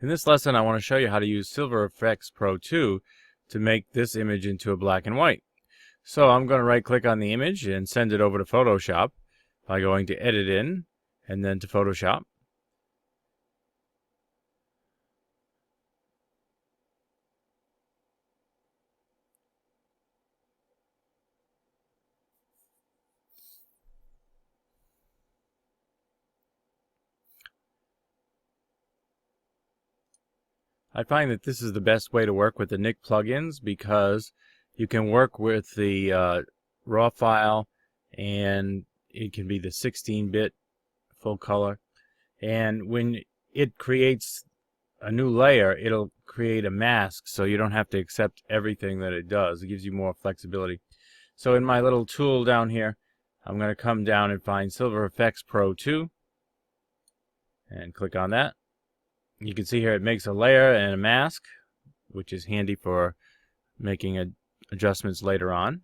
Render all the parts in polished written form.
In this lesson, I want to show you how to use Silver Effects Pro 2 to make this image into a black and white. So I'm going to right-click on the image and send it over to Photoshop by going to Edit In and then to Photoshop. I find that this is the best way to work with the Nik plugins because you can work with the raw file, and it can be the 16-bit full color. And when it creates a new layer, it'll create a mask, so you don't have to accept everything that it does. It gives you more flexibility. So in my little tool down here, I'm going to come down and find Silver Effects Pro 2 and click on that. You can see here it makes a layer and a mask, which is handy for making adjustments later on.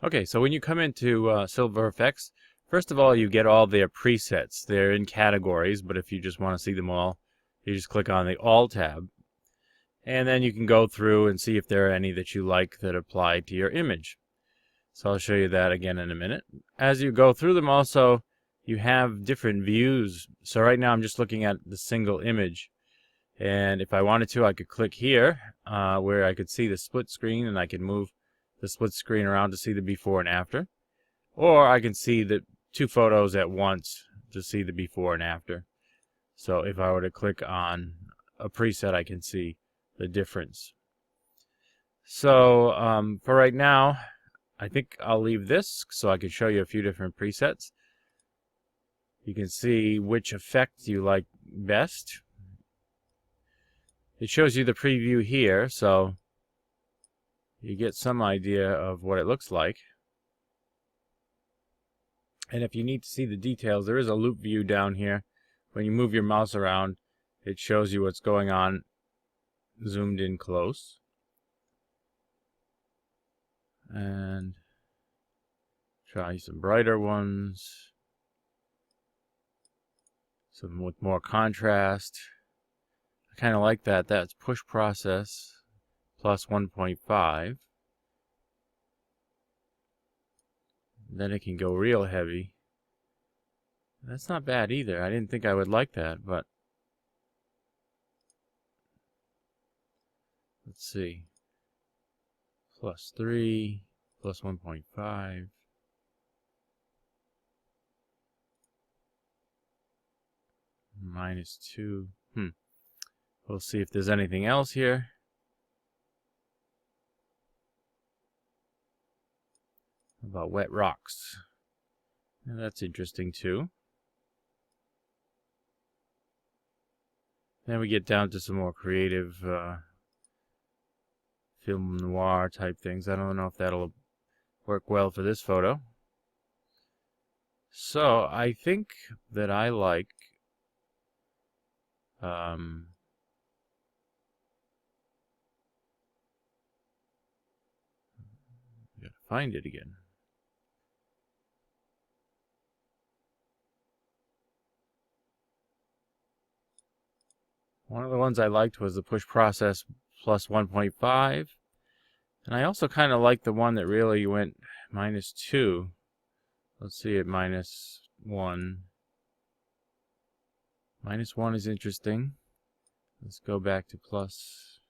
Okay, so when you come into Silver Effects, first of all, you get all their presets. They're in categories, but if you just want to see them all, you just click on the All tab. And then you can go through and see if there are any that you like that apply to your image. So I'll show you that again in a minute. As you go through them also, you have different views. So right now I'm just looking at the single image. And if I wanted to, I could click here where I could see the split screen, and I can move the split screen around to see the before and after. Or I can see the two photos at once to see the before and after. So if I were to click on a preset, I can see the difference. So for right now, I think I'll leave this so I can show you a few different presets. You can see which effect you like best. It shows you the preview here, so you get some idea of what it looks like. And if you need to see the details, there is a loop view down here. When you move your mouse around, it shows you what's going on zoomed in close. And try some brighter ones, some with more contrast. I kind of like that. That's push process plus 1.5. Then it can go real heavy. That's not bad either. I didn't think I would like that, but let's see. Plus 3, plus 1.5. Minus 2. We'll see if there's anything else here. How about wet rocks? Now that's interesting too. Then we get down to some more creative film noir type things. I don't know if that'll work well for this photo. So I think that I like gotta find it again. One of the ones I liked was the push process plus 1.5. And I also kind of like the one that really went minus 2. Let's see at minus 1. Minus 1 is interesting. Let's go back to plus.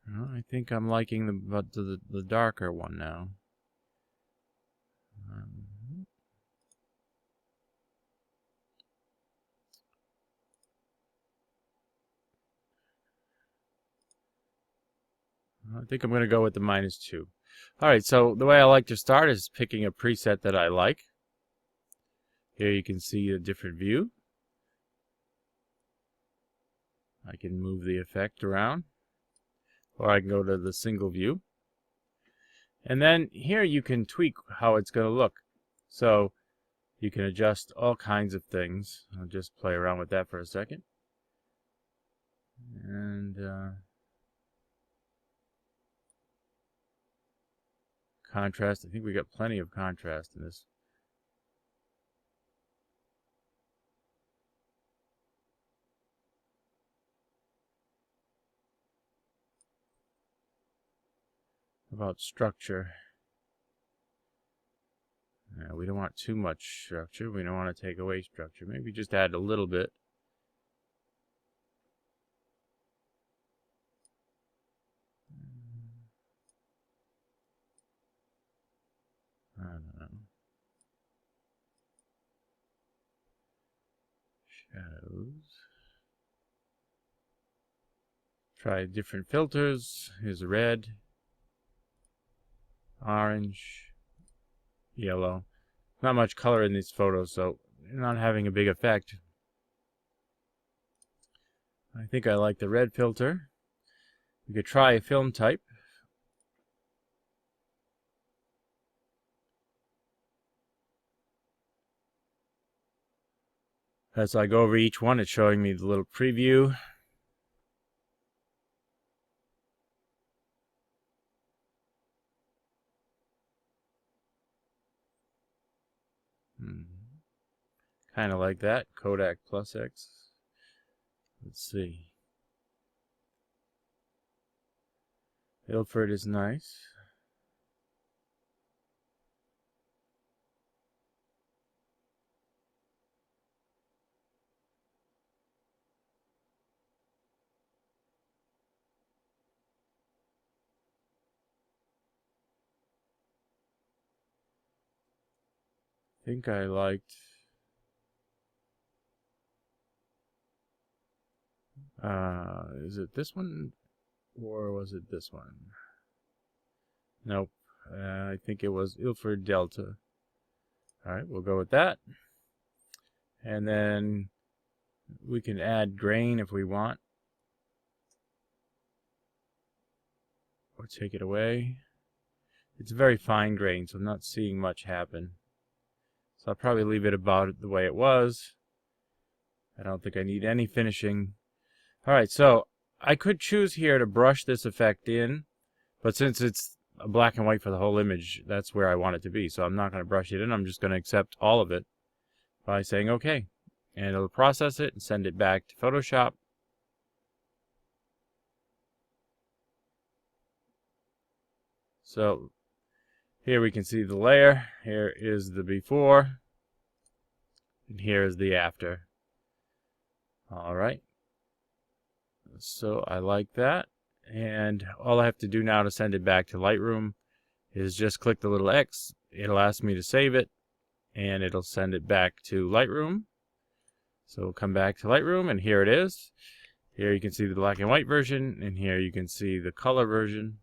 I think I'm liking the darker one now. I think I'm going to go with the minus 2. Alright, so the way I like to start is picking a preset that I like. Here you can see a different view. I can move the effect around, or I can go to the single view. And then here you can tweak how it's going to look. So you can adjust all kinds of things. I'll just play around with that for a second. And contrast, I think we got plenty of contrast in this. About structure. We don't want too much structure. We don't want to take away structure. Maybe just add a little bit. I don't know. Shadows. Try different filters. Here's red, orange, yellow. Not much color in these photos, so not having a big effect. I think I like the red filter. We could try a film type. As I go over each one, it's showing me the little preview. Kind of like that. Kodak plus X. Let's see. Ilford is nice. I think I liked is it this one or was it this one? Nope. I think it was Ilford Delta. Alright, we'll go with that. And then we can add grain if we want. Or take it away. It's a very fine grain, so I'm not seeing much happen. So I'll probably leave it about the way it was. I don't think I need any finishing. Alright, so I could choose here to brush this effect in, but since it's a black and white for the whole image, that's where I want it to be. So I'm not going to brush it in. I'm just going to accept all of it by saying OK. And it'll process it and send it back to Photoshop. So here we can see the layer. Here is the before. And here is the after. Alright. So I like that. And all I have to do now to send it back to Lightroom is just click the little X. It'll ask me to save it. And it'll send it back to Lightroom. So we'll come back to Lightroom, and here it is. Here you can see the black and white version, and here you can see the color version.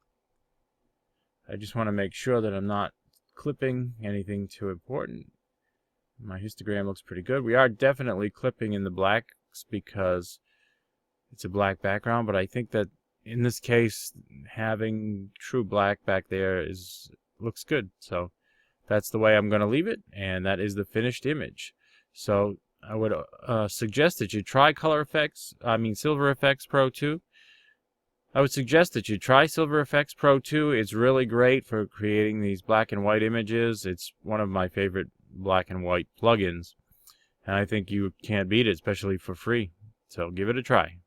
I just want to make sure that I'm not clipping anything too important. My histogram looks pretty good. We are definitely clipping in the blacks because it's a black background, but I think that in this case, having true black back there looks good. So that's the way I'm going to leave it, and that is the finished image. So I would suggest that you try Silver Effects Pro 2. I would suggest that you try Silver Effects Pro 2. It's really great for creating these black and white images. It's one of my favorite black and white plugins, and I think you can't beat it, especially for free. So give it a try.